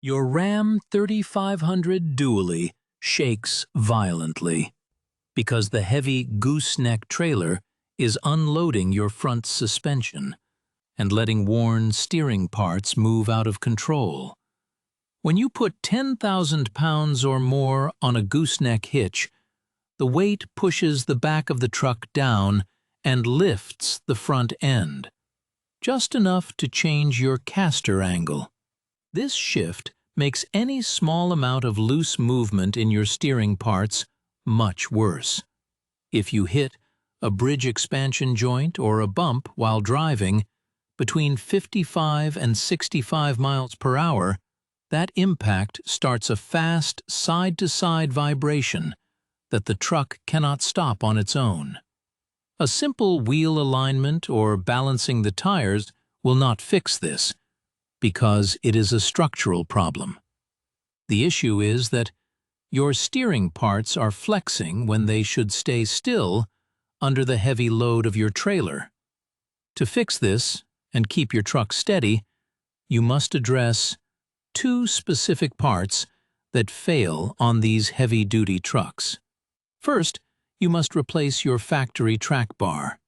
Your Ram 3500 dually shakes violently because the heavy gooseneck trailer is unloading your front suspension and letting worn steering parts move out of control. When you put 10,000 pounds or more on a gooseneck hitch, the weight pushes the back of the truck down and lifts the front end, just enough to change your caster angle. This shift makes any small amount of loose movement in your steering parts much worse. If you hit a bridge expansion joint or a bump while driving between 55 and 65 miles per hour, that impact starts a fast side-to-side vibration that the truck cannot stop on its own. A simple wheel alignment or balancing the tires will not fix this, because it is a structural problem. The issue is that your steering parts are flexing when they should stay still under the heavy load of your trailer. To fix this and keep your truck steady, you must address two specific parts that fail on these heavy-duty trucks. First, you must replace your factory track bar.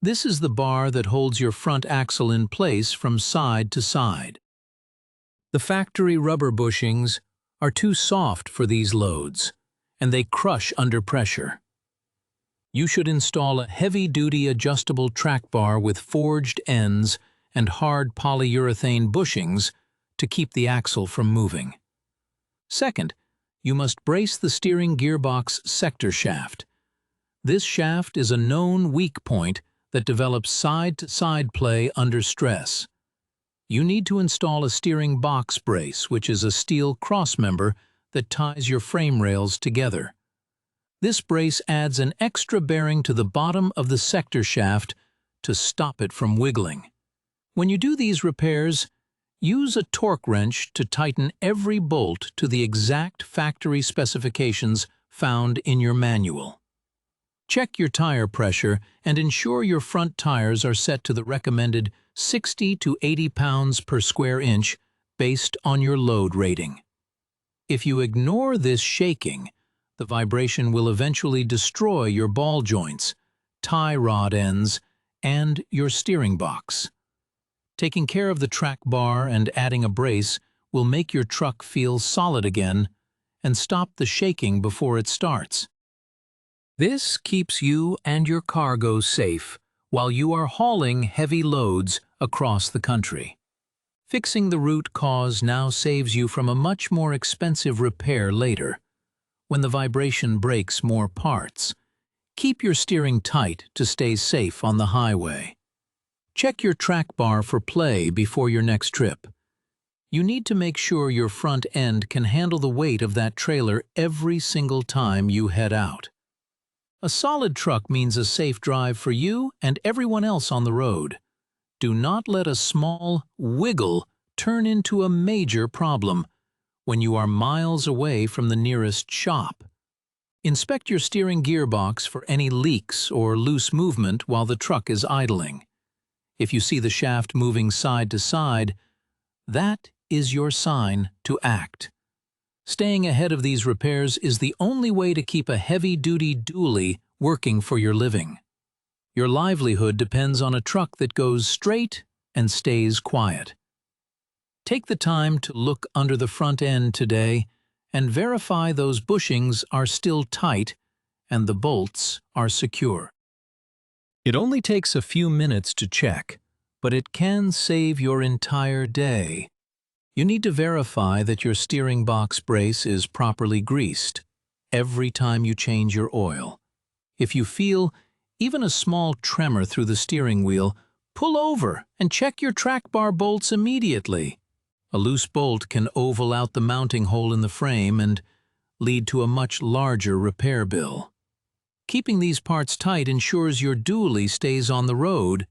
This is the bar that holds your front axle in place from side to side. The factory rubber bushings are too soft for these loads, and they crush under pressure. You should install a heavy-duty adjustable track bar with forged ends and hard polyurethane bushings to keep the axle from moving. Second, you must brace the steering gearbox sector shaft. This shaft is a known weak point that develops side-to-side play under stress. You need to install a steering box brace, which is a steel crossmember that ties your frame rails together. This brace adds an extra bearing to the bottom of the sector shaft to stop it from wiggling. When you do these repairs, use a torque wrench to tighten every bolt to the exact factory specifications found in your manual. Check your tire pressure and ensure your front tires are set to the recommended 60 to 80 pounds per square inch based on your load rating. If you ignore this shaking, the vibration will eventually destroy your ball joints, tie rod ends, and your steering box. Taking care of the track bar and adding a brace will make your truck feel solid again and stop the shaking before it starts. This keeps you and your cargo safe while you are hauling heavy loads across the country. Fixing the root cause now saves you from a much more expensive repair later, when the vibration breaks more parts. Keep your steering tight to stay safe on the highway. Check your track bar for play before your next trip. You need to make sure your front end can handle the weight of that trailer every single time you head out. A solid truck means a safe drive for you and everyone else on the road. Do not let a small wiggle turn into a major problem when you are miles away from the nearest shop. Inspect your steering gearbox for any leaks or loose movement while the truck is idling. If you see the shaft moving side to side, that is your sign to act. Staying ahead of these repairs is the only way to keep a heavy-duty dually working for your living. Your livelihood depends on a truck that goes straight and stays quiet. Take the time to look under the front end today and verify those bushings are still tight and the bolts are secure. It only takes a few minutes to check, but it can save your entire day. You need to verify that your steering box brace is properly greased every time you change your oil. If you feel even a small tremor through the steering wheel, pull over and check your track bar bolts immediately. A loose bolt can oval out the mounting hole in the frame and lead to a much larger repair bill. Keeping these parts tight ensures your dually stays on the road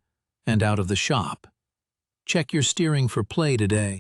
and out of the shop. Check your steering for play today.